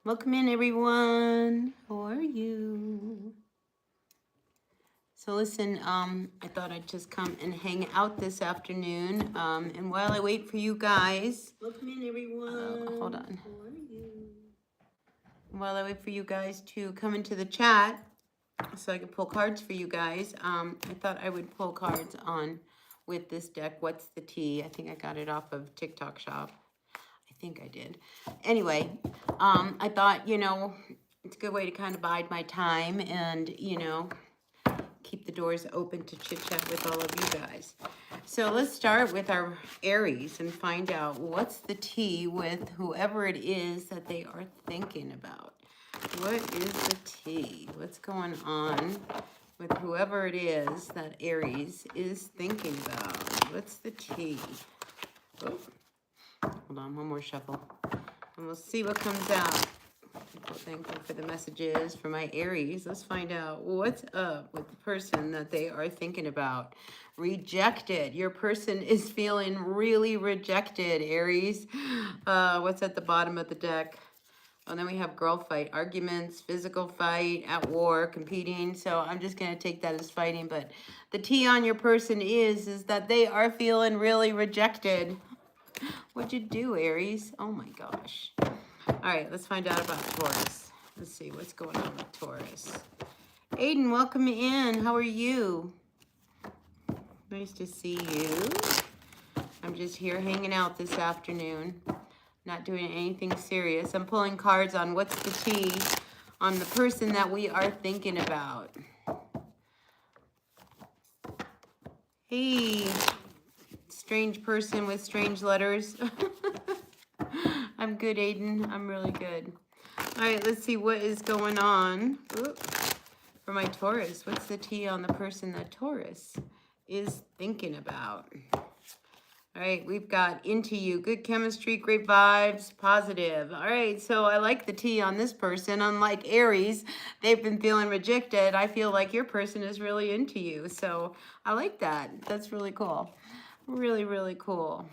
Welcome in, everyone. How are you? So listen, I thought I'd just come and hang out this afternoon. And while I wait for you guys, welcome in, everyone. Hold on. How are you? While I wait for you guys to come into the chat, so I can pull cards for you guys, I thought I would pull cards on with this deck. What's the Tea? I think I got it off of TikTok Shop. I think I did. Anyway, I thought, it's a good way to kind of bide my time and, keep the doors open to chit chat with all of you guys. So let's start with our Aries and find out what's the tea with whoever it is that they are thinking about. What is the tea? What's going on with whoever it is that Aries is thinking about? What's the tea? Oh, hold on, one more shuffle. And we'll see what comes out. Thankful for the messages for my Aries. Let's find out what's up with the person that they are thinking about. Rejected. Your person is feeling really rejected, Aries. What's at the bottom of the deck? Oh, then we have girl fight, arguments, physical fight, at war, competing. So I'm just going to take that as fighting. But the tea on your person is that they are feeling really rejected. What'd you do, Aries? Oh my gosh. All right, let's find out about Taurus. Let's see what's going on with Taurus. Aiden, welcome in. How are you? Nice to see you. I'm just here hanging out this afternoon. Not doing anything serious. I'm pulling cards on what's the tea on the person that we are thinking about. Hey, strange person with strange letters. I'm good, Aiden. I'm really good. All right, let's see what is going on. Oop. For my Taurus, what's the tea on the person that Taurus is thinking about? All right, we've got into you, good chemistry, great vibes, positive. All right, so I like the tea on this person. Unlike Aries, they've been feeling rejected. I feel like your person is really into you. So I like that. That's really cool. Really, really cool.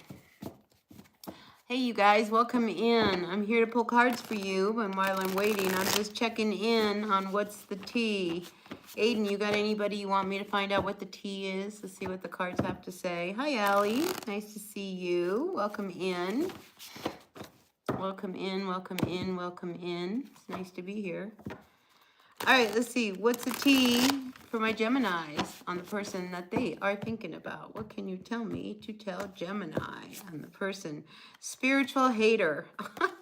Hey, you guys, welcome in. I'm here to pull cards for you, and while I'm waiting, I'm just checking in on what's the tea. Aiden, you got anybody you want me to find out what the tea is? Let's see what the cards have to say. Hi, Allie. Nice to see you. Welcome in. Welcome in, welcome in, welcome in. It's nice to be here. All right, let's see. What's the tea for my Geminis on the person that they are thinking about? What can you tell me to tell Gemini on the person? Spiritual hater.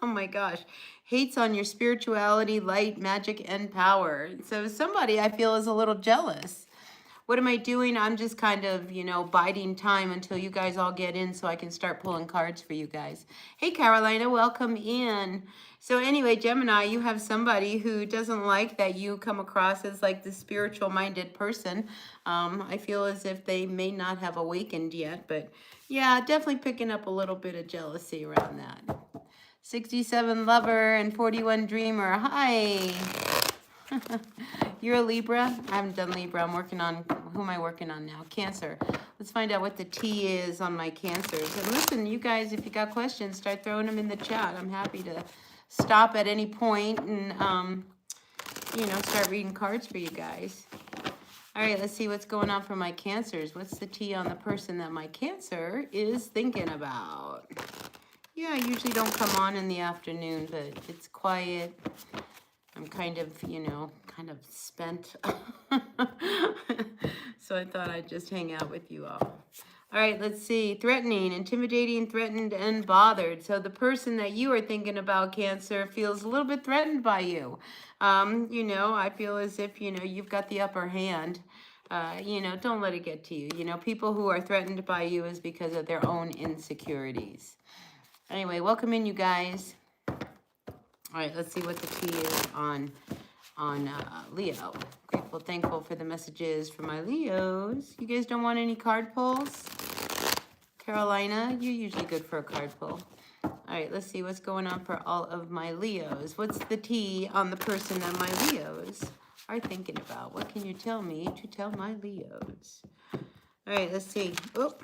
Oh my gosh. Hates on your spirituality, light, magic, and power. So somebody I feel is a little jealous. What am I doing? I'm just kind of, biding time until you guys all get in so I can start pulling cards for you guys. Hey, Carolina, welcome in. So anyway, Gemini, you have somebody who doesn't like that you come across as like the spiritual-minded person. I feel as if they may not have awakened yet, but yeah, definitely picking up a little bit of jealousy around that. 67 lover and 41 dreamer. Hi. You're a Libra? I haven't done Libra. I'm working on, who am I working on now? Cancer. Let's find out what the tea is on my Cancers. And listen, you guys, if you got questions, start throwing them in the chat. I'm happy to stop at any point and, start reading cards for you guys. All right, let's see what's going on for my Cancers. What's the tea on the person that my Cancer is thinking about? Yeah, I usually don't come on in the afternoon, but it's quiet. I'm kind of, spent. So I thought I'd just hang out with you all. All right, let's see. Threatening, intimidating, threatened, and bothered. So the person that you are thinking about, Cancer, feels a little bit threatened by you. I feel as if, you've got the upper hand. Don't let it get to you. People who are threatened by you is because of their own insecurities. Anyway, welcome in, you guys. All right, let's see what the tea is on Leo. Grateful, thankful for the messages for my Leos. You guys don't want any card pulls? Carolina, you're usually good for a card pull. All right, let's see what's going on for all of my Leos. What's the tea on the person that my Leos are thinking about? What can you tell me to tell my Leos? All right, let's see. Oh,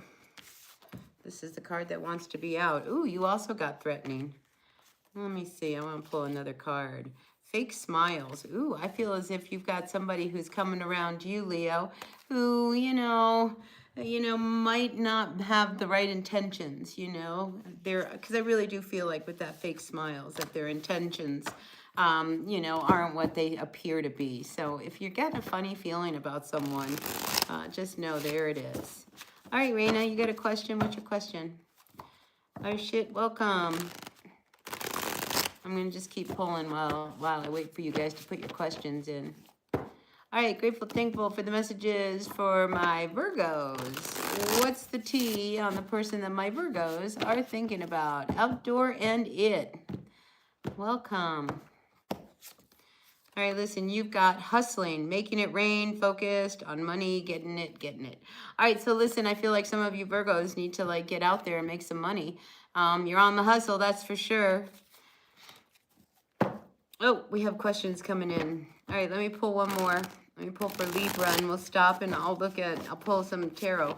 this is the card that wants to be out. Ooh, you also got threatening. Let me see. I want to pull another card. Fake smiles. Ooh, I feel as if you've got somebody who's coming around you, Leo, who, might not have the right intentions, because I really do feel like with that fake smiles that their intentions, aren't what they appear to be. So if you get a funny feeling about someone, just know there it is. All right, Raina, you got a question? What's your question? Oh, shit, welcome. I'm going to just keep pulling while I wait for you guys to put your questions in. All right, grateful, thankful for the messages for my Virgos. What's the tea on the person that my Virgos are thinking about? Outdoor and it. Welcome. All right, listen, you've got hustling, making it rain, focused on money, getting it. All right, so listen, I feel like some of you Virgos need to get out there and make some money. You're on the hustle, that's for sure. Oh, we have questions coming in. All right, let me pull one more. Let me pull for Libra, and we'll stop, and I'll pull some tarot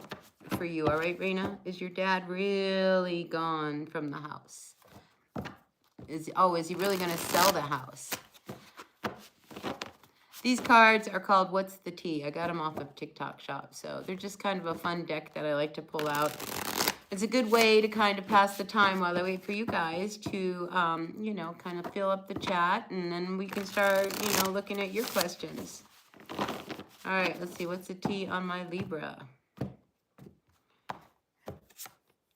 for you. All right, Raina? Is your dad really gone from the house? Is he really going to sell the house? These cards are called What's the Tea? I got them off of TikTok Shop, so they're just kind of a fun deck that I like to pull out. It's a good way to kind of pass the time while I wait for you guys to, kind of fill up the chat, and then we can start, looking at your questions. All right, let's see. What's the tea on my Libra?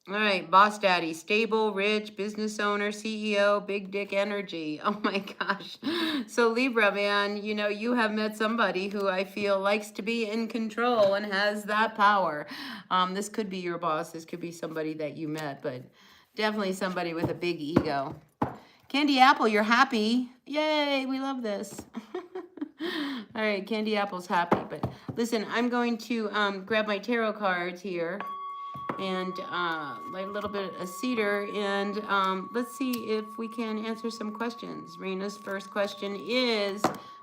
All right, boss daddy, stable, rich, business owner, CEO, big dick energy. Oh my gosh. So Libra, man, you have met somebody who I feel likes to be in control and has that power. This could be your boss. This could be somebody that you met, but definitely somebody with a big ego. Candy Apple, you're happy. Yay, we love this. All right, Candy Apple's happy, but listen, I'm going to grab my tarot cards here. And light a little bit of cedar, and let's see if we can answer some questions. Rena's first question is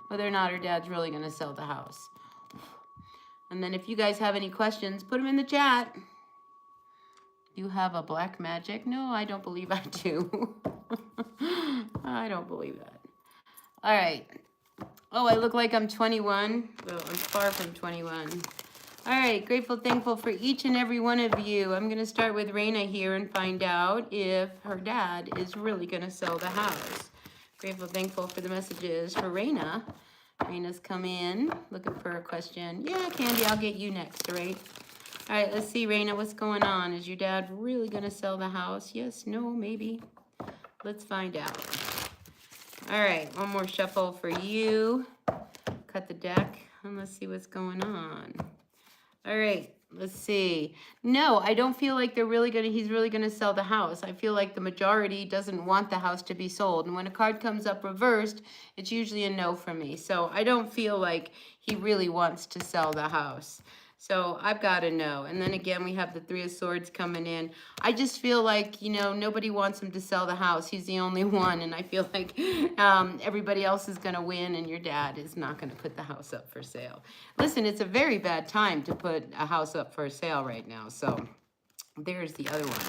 whether or not her dad's really going to sell the house. And then if you guys have any questions, put them in the chat. You have a black magic? No, I don't believe I do. I don't believe that. All right. Oh, I look like I'm 21. Well, I'm far from 21. All right, grateful, thankful for each and every one of you. I'm going to start with Raina here and find out if her dad is really going to sell the house. Grateful, thankful for the messages for Raina. Raina's come in looking for a question. Yeah, Candy, I'll get you next, all right? All right, let's see, Raina, what's going on? Is your dad really going to sell the house? Yes, no, maybe. Let's find out. All right, one more shuffle for you. Cut the deck, and let's see what's going on. All right, let's see. No, I don't feel like he's really going to sell the house. I feel like the majority doesn't want the house to be sold. And when a card comes up reversed, it's usually a no for me. So I don't feel like he really wants to sell the house. So I've got a no. And then again, we have the Three of Swords coming in. I just feel like, nobody wants him to sell the house. He's the only one. And I feel like everybody else is going to win and your dad is not going to put the house up for sale. Listen, it's a very bad time to put a house up for sale right now. So there's the other one.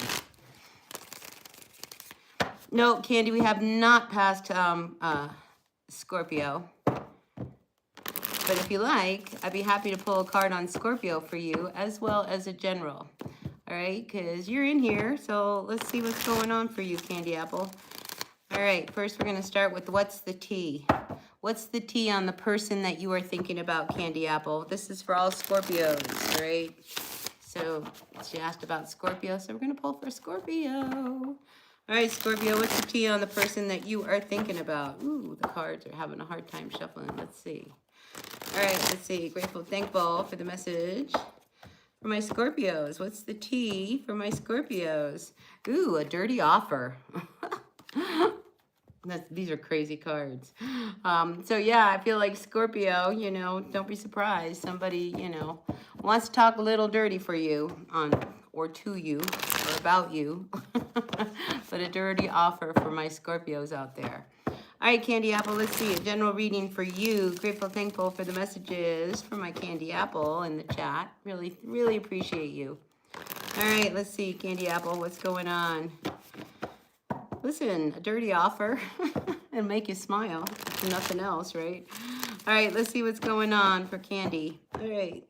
No, Candy, we have not passed Scorpio. But if you like, I'd be happy to pull a card on Scorpio for you, as well as a general. All right, because you're in here, so let's see what's going on for you, Candy Apple. All right, first we're going to start with what's the tea? What's the tea on the person that you are thinking about, Candy Apple? This is for all Scorpios, all right? So she asked about Scorpio, so we're going to pull for Scorpio. All right, Scorpio, what's the tea on the person that you are thinking about? Ooh, the cards are having a hard time shuffling. Let's see. All right, let's see. Grateful, thankful for the message for my Scorpios. What's the tea for my Scorpios? Ooh, a dirty offer. These are crazy cards. So yeah, I feel like Scorpio, don't be surprised. Somebody, wants to talk a little dirty for you or to you or about you. But a dirty offer for my Scorpios out there. All right, Candy Apple, let's see. A general reading for you. Grateful, thankful for the messages for my Candy Apple in the chat. Really, really appreciate you. All right, let's see, Candy Apple, what's going on? Listen, a dirty offer and make you smile. If nothing else, right? All right, let's see what's going on for Candy. All right,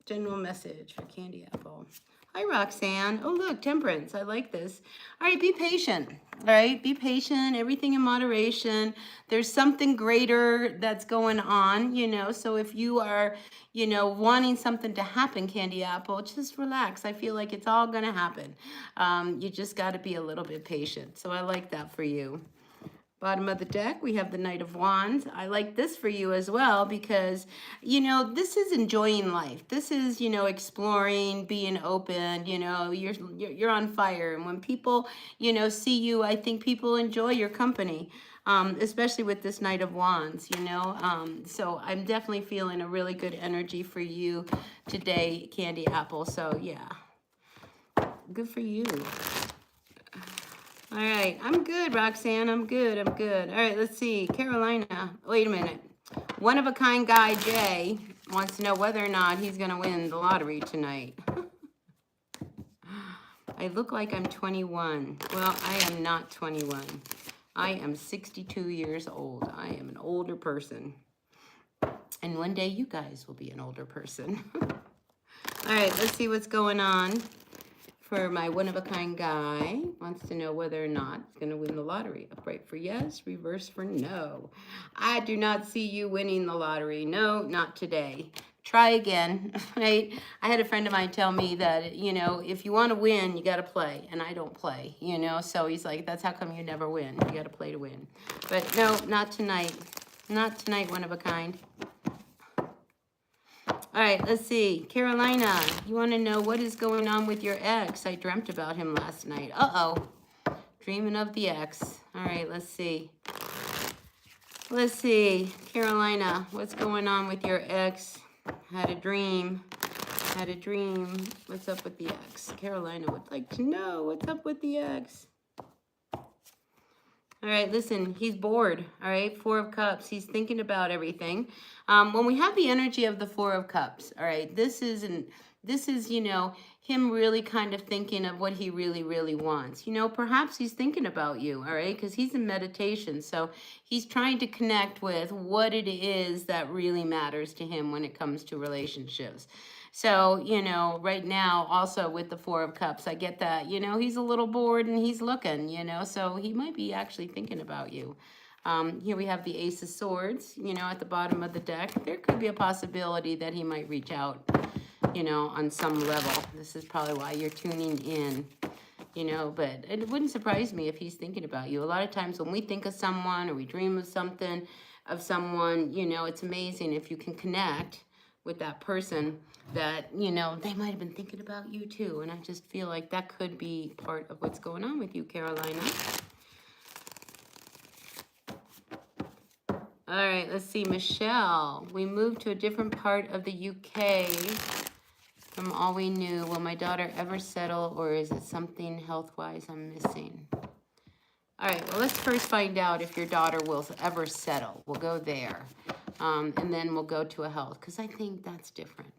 general message for Candy Apple. Hi, Roxanne. Oh, look, temperance. I like this. All right, be patient. All right, be patient. Everything in moderation. There's something greater that's going on, you know. So if you are, you know, wanting something to happen, Candy Apple, just relax. I feel like it's all going to happen. You just got to be a little bit patient. So I like that for you. Bottom of the deck, we have the Knight of Wands. I like this for you as well because, you know, this is enjoying life. This is, you know, exploring, being open, you know, you're on fire. And when people, you know, see you, I think people enjoy your company, especially with this Knight of Wands, you know. So I'm definitely feeling a really good energy for you today, Candy Apple. So, yeah, good for you. All right, I'm good, Roxanne. I'm good. All right, let's see. Carolina, wait a minute. One-of-a-kind guy, Jay, wants to know whether or not he's going to win the lottery tonight. I look like I'm 21. Well, I am not 21. I am 62 years old. I am an older person. And one day you guys will be an older person. All right, let's see what's going on. For my one-of-a-kind guy, wants to know whether or not he's going to win the lottery. Upright for yes, reverse for no. I do not see you winning the lottery. No, not today. Try again, right? I had a friend of mine tell me that, you know, if you want to win, you got to play. And I don't play, you know? So he's like, that's how come you never win. You got to play to win. But no, not tonight. Not tonight, one-of-a-kind. All right, let's see. Carolina, you want to know what is going on with your ex? I dreamt about him last night. Uh-oh. Dreaming of the ex. All right, let's see. Let's see. Carolina, what's going on with your ex? Had a dream. What's up with the ex? Carolina would like to know what's up with the ex. All right, listen, he's bored, all right? Four of Cups, he's thinking about everything. When we have the energy of the Four of Cups, all right, this is, you know, him really kind of thinking of what he really, really wants. You know, perhaps he's thinking about you, all right, because he's in meditation. So he's trying to connect with what it is that really matters to him when it comes to relationships. So, you know, right now, also with the Four of Cups, I get that, you know, he's a little bored and he's looking, you know, so he might be actually thinking about you. Here we have the Ace of Swords, you know, at the bottom of the deck. There could be a possibility that he might reach out, you know, on some level. This is probably why you're tuning in, you know, but it wouldn't surprise me if he's thinking about you. A lot of times when we think of someone or we dream of something, of someone, you know, it's amazing if you can connect with that person that, you know, they might have been thinking about you too. And I just feel like that could be part of what's going on with you, Carolina. All right, let's see, Michelle. We moved to a different part of the UK from all we knew. Will my daughter ever settle, or is it something health-wise I'm missing? All right, well, let's first find out if your daughter will ever settle. We'll go there. And then we'll go to a health, because I think that's different.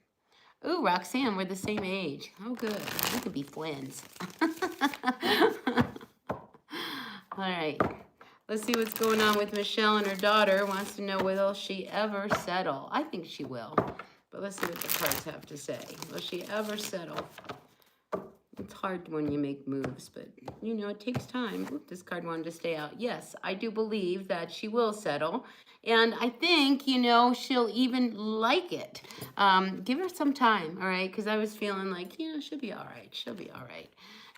Ooh, Roxanne, we're the same age. Oh, good. We could be twins. All right. Let's see what's going on with Michelle and her daughter. Wants to know will she ever settle. I think she will. But let's see what the cards have to say. Will she ever settle? It's hard when you make moves, but, you know, it takes time. Oop, this card wanted to stay out. Yes, I do believe that she will settle. And I think, you know, she'll even like it. Give her some time, all right? Because I was feeling like, you know, she'll be all right. She'll be all right.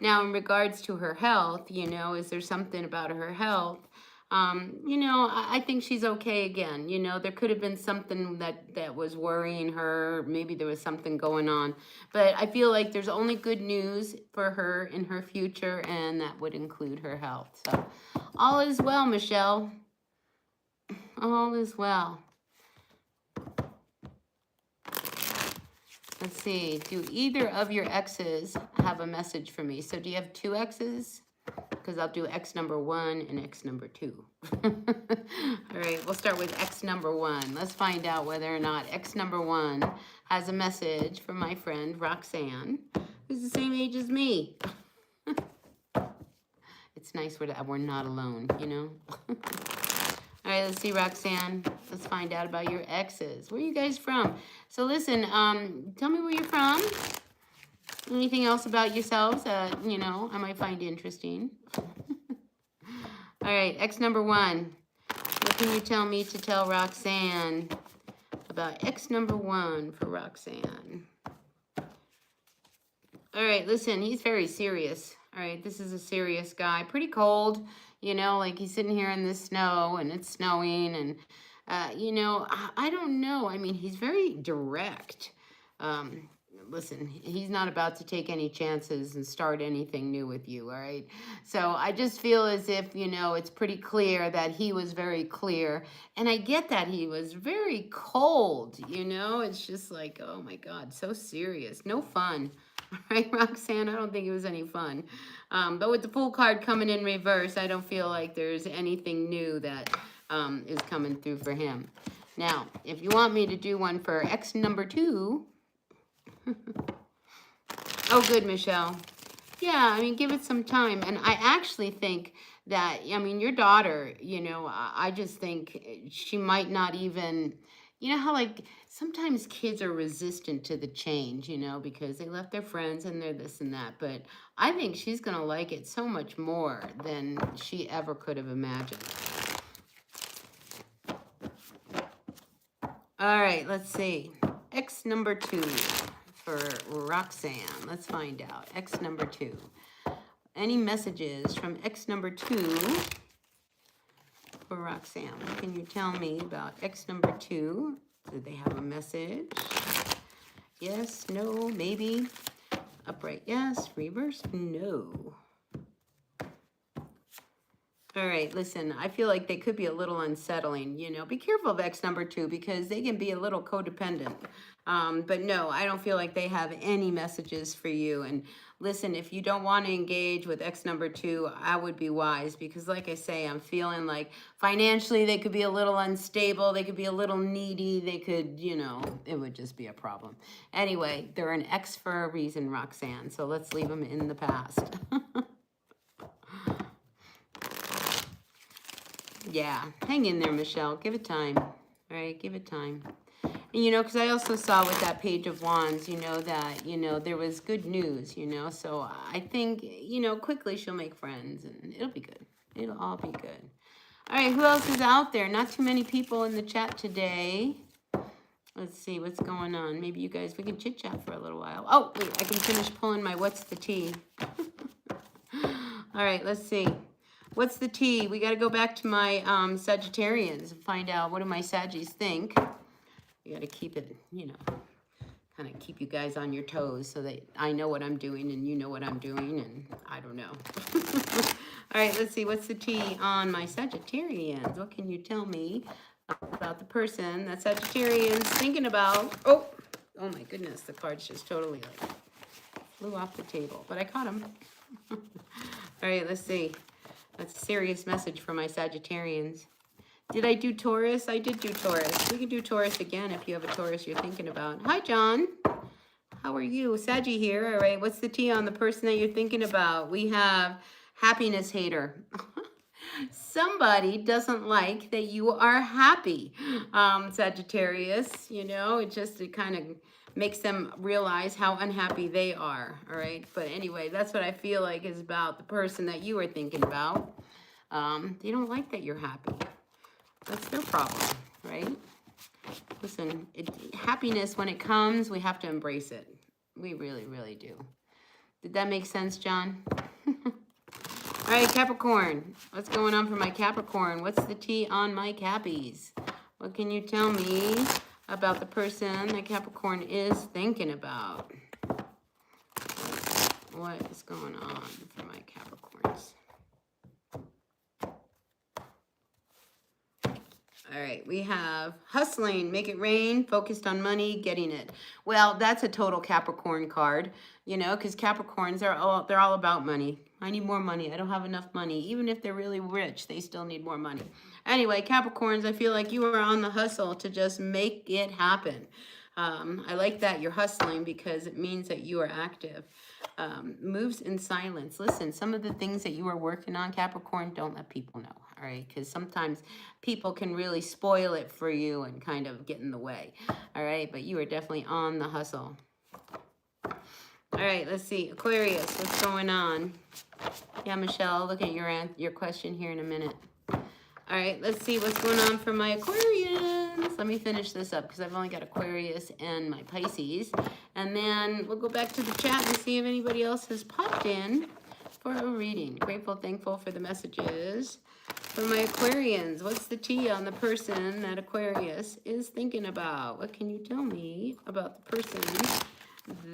Now, in regards to her health, you know, is there something about her health? You know, I think she's okay again. You know, there could have been something that was worrying her. Maybe there was something going on. But I feel like there's only good news for her in her future, and that would include her health. So all is well, Michelle. All is well. Let's see. Do either of your exes have a message for me? So do you have two exes? Because I'll do X number 1 and X number 2. All right, we'll start with X number 1. Let's find out whether or not X number 1 has a message from my friend Roxanne, who's the same age as me. It's nice we're not alone, you know? All right, let's see, Roxanne. Let's find out about your exes. Where are you guys from? So listen, tell me where you're from. Anything else about yourselves that, you know, I might find interesting. All right, ex number 1. What can you tell me to tell Roxanne about ex number 1 for Roxanne? All right, listen, he's very serious. All right, this is a serious guy. Pretty cold, you know, like he's sitting here in the snow and it's snowing and, you know, I don't know. I mean, he's very direct. Listen, he's not about to take any chances and start anything new with you, all right? So I just feel as if, you know, it's pretty clear that he was very clear. And I get that he was very cold, you know? It's just like, oh my God, so serious. No fun. All right, Roxanne, I don't think it was any fun. But with the Fool card coming in reverse, I don't feel like there's anything new that is coming through for him. Now, if you want me to do one for ex number 2... Oh, good, Michelle. Yeah, I mean, give it some time. And I actually think that, I mean, your daughter, you know, I just think she might not even, you know how like sometimes kids are resistant to the change, you know, because they left their friends and they're this and that. But I think she's going to like it so much more than she ever could have imagined. All right, let's see. Ex number 2. For Roxanne. Let's find out. Ex number 2. Any messages from ex number 2 for Roxanne? What can you tell me about ex number 2? Did they have a message? Yes, no, maybe. Upright, yes. Reverse, no. All right, listen, I feel like they could be a little unsettling, you know. Be careful of ex number 2 because they can be a little codependent. But no, I don't feel like they have any messages for you. And listen, if you don't want to engage with ex number 2, I would be wise because like I say, I'm feeling like financially they could be a little unstable. They could be a little needy. They could, you know, it would just be a problem. Anyway, they're an ex for a reason, Roxanne. So let's leave them in the past. Yeah, hang in there, Michelle. Give it time. All right, give it time. And, you know, because I also saw with that Page of Wands, you know, that, you know, there was good news, you know. So I think, you know, quickly she'll make friends and it'll be good. It'll all be good. All right, who else is out there? Not too many people in the chat today. Let's see what's going on. Maybe you guys, we can chit-chat for a little while. Oh, wait, I can finish pulling my What's the Tea. All right, let's see. What's the tea? We got to go back to my Sagittarians and find out what do my Saggies think. You got to keep it, you know, kind of keep you guys on your toes so that I know what I'm doing and you know what I'm doing and I don't know. All right, let's see. What's the tea on my Sagittarians? What can you tell me about the person that Sagittarians thinking about? Oh my goodness. The cards just totally like flew off the table, but I caught them. All right, let's see. That's a serious message for my Sagittarians. Did I do Taurus? I did do Taurus. We can do Taurus again if you have a Taurus you're thinking about. Hi, John. How are you? Saggy here. All right. What's the tea on the person that you're thinking about? We have happiness hater. Somebody doesn't like that you are happy, Sagittarius. You know, it kind of makes them realize how unhappy they are, all right? But anyway, that's what I feel like is about the person that you are thinking about. They don't like that you're happy. That's their problem, right? Listen, happiness, when it comes, we have to embrace it. We really, really do. Did that make sense, John? All right, Capricorn. What's going on for my Capricorn? What's the tea on my Cappies? What can you tell me about the person that Capricorn is thinking about? What is going on for my Capricorns? All right, we have hustling, make it rain, focused on money, getting it. Well, that's a total Capricorn card, you know, because Capricorns they're all about money. I need more money. I don't have enough money. Even if they're really rich, they still need more money. Anyway, Capricorns, I feel like you are on the hustle to just make it happen. I like that you're hustling because it means that you are active. Moves in silence. Listen, some of the things that you are working on, Capricorn, don't let people know. All right, because sometimes people can really spoil it for you and kind of get in the way. All right, but you are definitely on the hustle. All right, let's see. Aquarius, what's going on? Yeah, Michelle, I'll look at your question here in a minute. All right, let's see what's going on for my Aquarians. Let me finish this up because I've only got Aquarius and my Pisces. And then we'll go back to the chat and see if anybody else has popped in for a reading. Grateful, thankful for the messages. For my Aquarians, what's the tea on the person that Aquarius is thinking about? What can you tell me about the person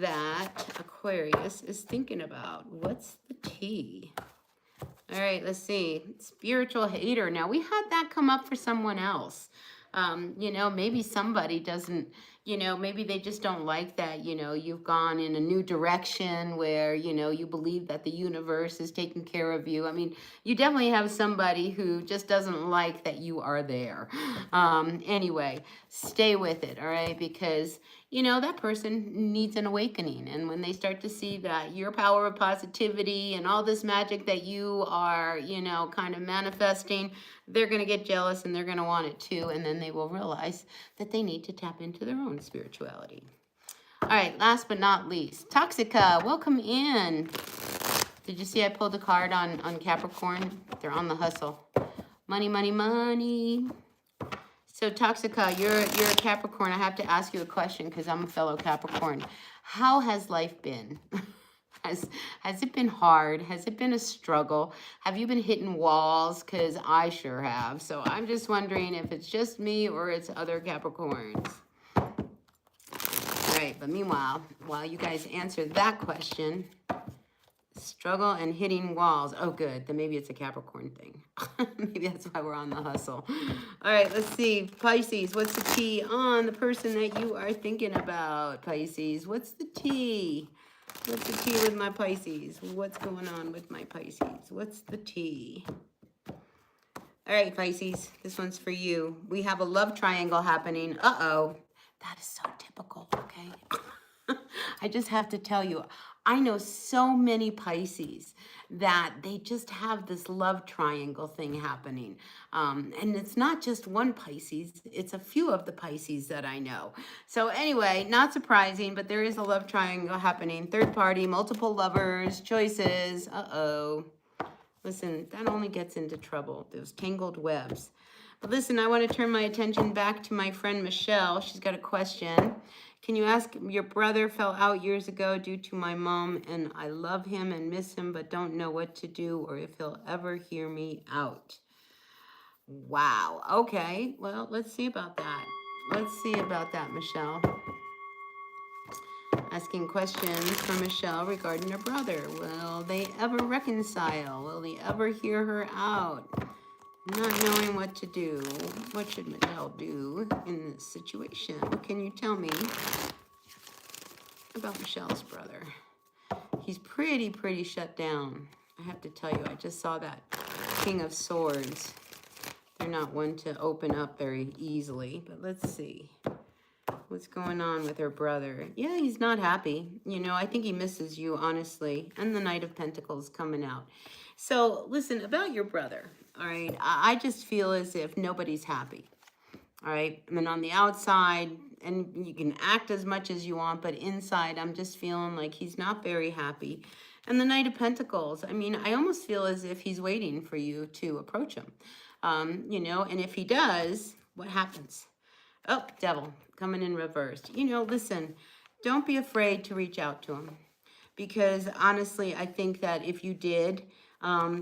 that Aquarius is thinking about? What's the tea? All right, let's see. Spiritual hater. Now, we had that come up for someone else. You know, maybe somebody doesn't, you know, maybe they just don't like that, you know, you've gone in a new direction where, you know, you believe that the universe is taking care of you. I mean, you definitely have somebody who just doesn't like that you are there. Anyway, stay with it, all right? Because, you know, that person needs an awakening. And when they start to see that your power of positivity and all this magic that you are, you know, kind of manifesting, they're going to get jealous and they're going to want it too. And then they will realize that they need to tap into their own spirituality. All right, last but not least, Toxica, welcome in. Did you see I pulled a card on Capricorn? They're on the hustle. Money, money, money. So Toxica, you're a Capricorn. I have to ask you a question because I'm a fellow Capricorn. How has life been? Has it been hard? Has it been a struggle? Have you been hitting walls? Because I sure have. So I'm just wondering if it's just me or it's other Capricorns. All right, but meanwhile, while you guys answer that question, struggle and hitting walls. Oh, good. Then maybe it's a Capricorn thing. Maybe that's why we're on the hustle. All right, let's see. Pisces, what's the tea on the person that you are thinking about, Pisces? What's the tea? What's the tea with my Pisces? What's going on with my Pisces? What's the tea? All right, Pisces, this one's for you. We have a love triangle happening. Uh-oh. That is so typical, okay? I just have to tell you, I know so many Pisces that they just have this love triangle thing happening. And it's not just one Pisces, it's a few of the Pisces that I know. So anyway, not surprising, but there is a love triangle happening. Third party, multiple lovers, choices. Uh-oh. Listen, that only gets into trouble, those tangled webs. But listen, I want to turn my attention back to my friend Michelle. She's got a question. Can you ask, your brother fell out years ago due to my mom, and I love him and miss him, but don't know what to do or if he'll ever hear me out. Wow. Okay. Well, let's see about that. Let's see about that, Michelle. Asking questions for Michelle regarding her brother. Will they ever reconcile? Will they ever hear her out? Not knowing what to do. What should Michelle do in this situation? What can you tell me about Michelle's brother? He's pretty shut down. I have to tell you, I just saw that King of Swords. They're not one to open up very easily, but let's see. What's going on with her brother? Yeah, he's not happy. You know, I think he misses you, honestly. And the Knight of Pentacles coming out. So, listen, about your brother, all right? I just feel as if nobody's happy, all right? I mean, on the outside, and you can act as much as you want, but inside, I'm just feeling like he's not very happy. And the Knight of Pentacles, I mean, I almost feel as if he's waiting for you to approach him. You know, and if he does, what happens? Oh, Devil, coming in reversed. You know, listen, don't be afraid to reach out to him. Because honestly, I think that if you did,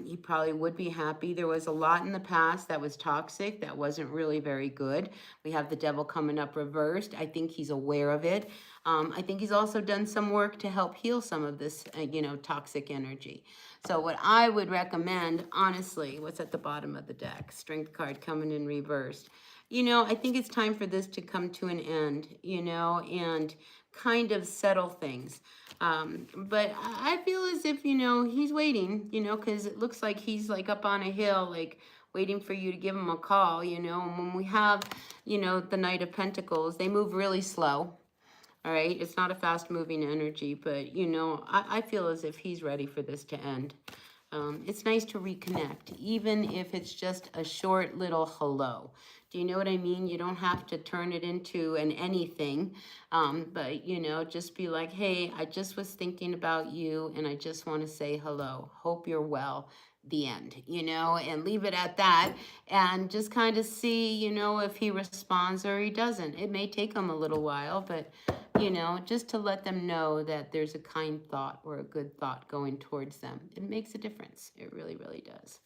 he probably would be happy. There was a lot in the past that was toxic, that wasn't really very good. We have the Devil coming up reversed. I think he's aware of it. I think he's also done some work to help heal some of this, you know, toxic energy. So what I would recommend, honestly, what's at the bottom of the deck? Strength card coming in reversed. You know, I think it's time for this to come to an end, you know, and kind of settle things. But I feel as if, you know, he's waiting, you know, because it looks like he's like up on a hill, like waiting for you to give him a call, you know. And when we have, you know, the Knight of Pentacles, they move really slow. All right. It's not a fast moving energy, but you know, I feel as if he's ready for this to end. It's nice to reconnect, even if it's just a short little hello. Do you know what I mean? You don't have to turn it into an anything, but you know, just be like, hey, I just was thinking about you and I just want to say hello. Hope you're well. The end, you know, and leave it at that and just kind of see, you know, if he responds or he doesn't. It may take him a little while, but you know, just to let them know that there's a kind thought or a good thought going towards them. It makes a difference. It really, really does.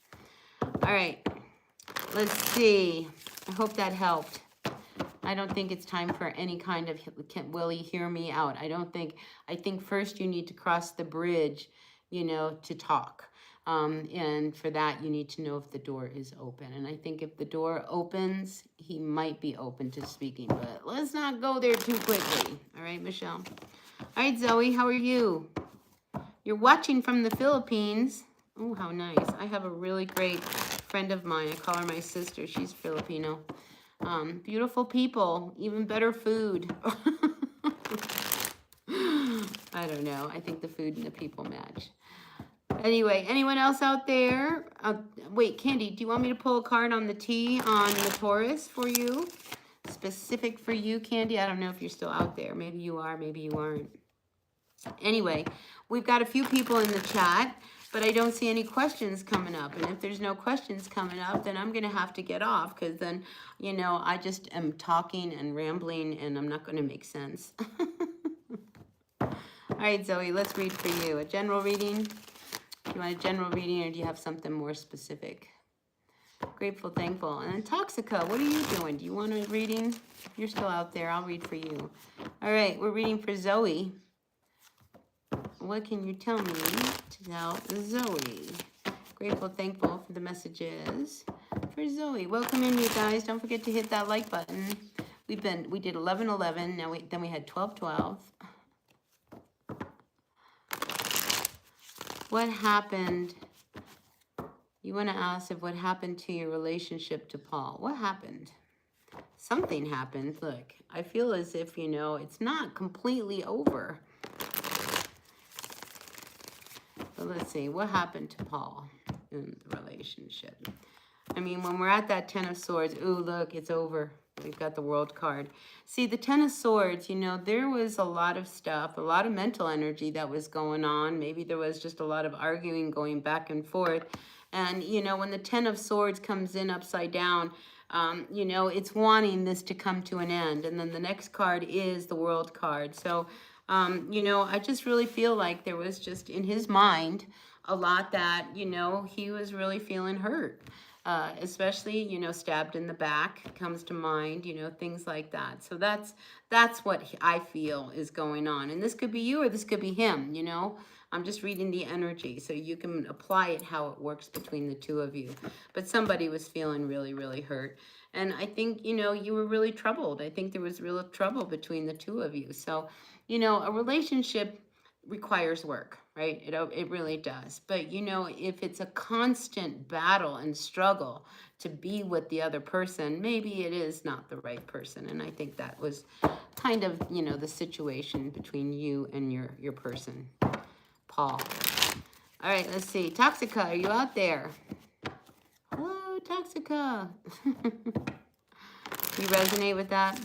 All right, let's see. I hope that helped. I don't think it's time for any kind of, will he hear me out? I think first you need to cross the bridge, you know, to talk. And for that, you need to know if the door is open. And I think if the door opens, he might be open to speaking, but let's not go there too quickly. All right, Michelle. All right, Zoe, how are you? You're watching from the Philippines. Oh, how nice. I have a really great friend of mine. I call her my sister. She's Filipino. Beautiful people, even better food. I don't know. I think the food and the people match. Anyway, anyone else out there? Wait, Candy, do you want me to pull a card on the T on the Taurus for you? Specific for you, Candy? I don't know if you're still out there. Maybe you are, maybe you aren't. Anyway, we've got a few people in the chat, but I don't see any questions coming up. And if there's no questions coming up, then I'm going to have to get off because then, you know, I just am talking and rambling and I'm not going to make sense. All right, Zoe, let's read for you. A general reading? Do you want a general reading or do you have something more specific? Grateful, thankful. And then Toxica, what are you doing? Do you want a reading? You're still out there. I'll read for you. All right, we're reading for Zoe. What can you tell me to tell Zoe? Grateful, thankful for the messages for Zoe. Welcome in, you guys. Don't forget to hit that like button. We did 11-11. Then we had 12-12. What happened? You want to ask if what happened to your relationship to Paul? What happened? Something happened. Look, I feel as if, you know, it's not completely over. But let's see, what happened to Paul in the relationship? I mean, when we're at that Ten of Swords, ooh, look, it's over. We've got the World card. See, the Ten of Swords, you know, there was a lot of stuff, a lot of mental energy that was going on. Maybe there was just a lot of arguing going back and forth. And, you know, when the Ten of Swords comes in upside down, you know, it's wanting this to come to an end. And then the next card is the World card. So, you know, I just really feel like there was just in his mind a lot that, you know, he was really feeling hurt. Especially, you know, stabbed in the back comes to mind, you know, things like that. So that's what I feel is going on. And this could be you or this could be him, you know. I'm just reading the energy so you can apply it how it works between the two of you. But somebody was feeling really, really hurt. And I think, you know, you were really troubled. I think there was real trouble between the two of you. So, you know, a relationship requires work, right? It really does. But, you know, if it's a constant battle and struggle to be with the other person, maybe it is not the right person. And I think that was kind of, you know, the situation between you and your person, Paul. All right, let's see. Toxica, are you out there? Hello, Toxica. You resonate with that?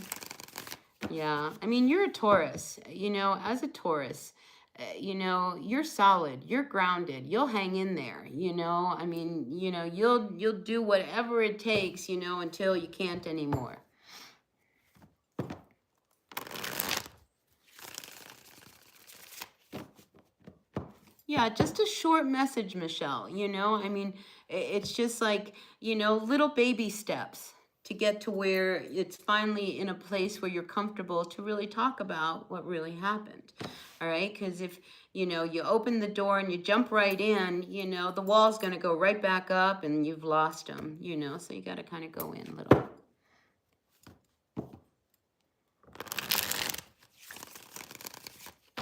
Yeah. I mean, you're a Taurus. You know, as a Taurus, you know, you're solid, you're grounded, you'll hang in there, you know, I mean, you know, you'll do whatever it takes, you know, until you can't anymore. Yeah, just a short message, Michelle, you know, I mean, it's just like, you know, little baby steps to get to where it's finally in a place where you're comfortable to really talk about what really happened. All right, because if, you know, you open the door and you jump right in, you know, the wall's going to go right back up and you've lost them, you know, so you got to kind of go in a little.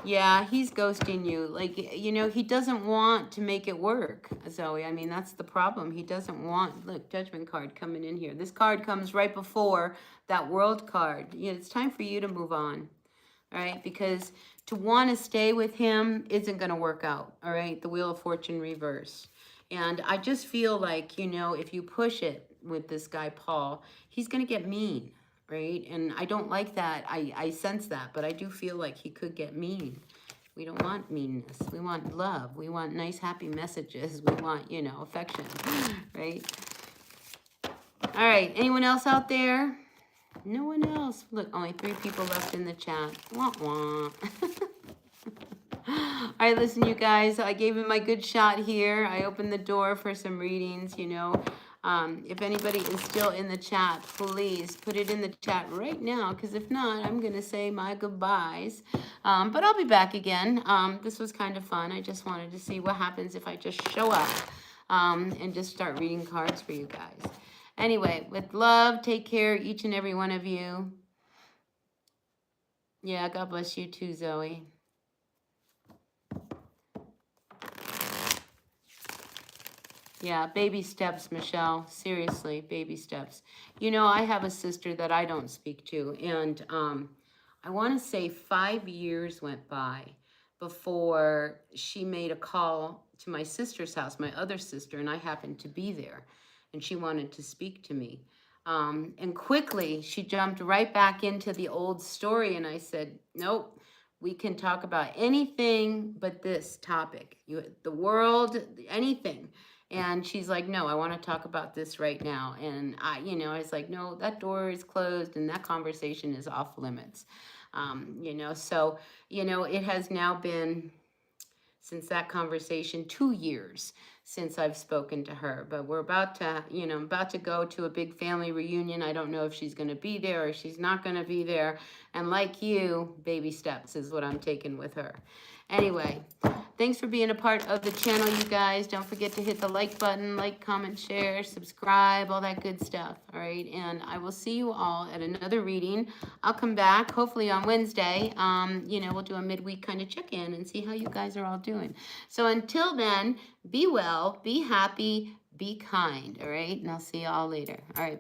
Yeah, he's ghosting you. Like, you know, he doesn't want to make it work, Zoe. I mean, that's the problem. He doesn't want, look, Judgment card coming in here. This card comes right before that World card. Yeah, it's time for you to move on. all right? Because to want to stay with him isn't going to work out, all right? The Wheel of Fortune reverse. And I just feel like, you know, if you push it with this guy, Paul, he's going to get mean, right? And I don't like that. I sense that, but I do feel like he could get mean. We don't want meanness. We want love. We want nice, happy messages. We want, you know, affection, right? All right. Anyone else out there? No one else. Look, only 3 people left in the chat. Wah, wah. All right, listen, you guys. I gave him my good shot here. I opened the door for some readings, you know. If anybody is still in the chat, please put it in the chat right now, because if not, I'm going to say my goodbyes. But I'll be back again. This was kind of fun. I just wanted to see what happens if I just show up and just start reading cards for you guys. Anyway, with love, take care, each and every one of you. Yeah, God bless you too, Zoe. Yeah, baby steps, Michelle. Seriously, baby steps. You know, I have a sister that I don't speak to, and I want to say 5 years went by before she made a call to my sister's house, my other sister, and I happened to be there, and she wanted to speak to me. And quickly, she jumped right back into the old story, and I said, nope, we can talk about anything but this topic. The world, anything. And she's like, no, I want to talk about this right now. And I was like, no, that door is closed and that conversation is off limits. So, it has now been, since that conversation, 2 years since I've spoken to her. But we're about to go to a big family reunion. I don't know if she's going to be there or she's not going to be there. And like you, baby steps is what I'm taking with her. Anyway, thanks for being a part of the channel, you guys. Don't forget to hit the like button, like, comment, share, subscribe, all that good stuff, all right? And I will see you all at another reading. I'll come back, hopefully on Wednesday. We'll do a midweek kind of check-in and see how you guys are all doing. So until then, be well, be happy, be kind, all right? And I'll see you all later. All right.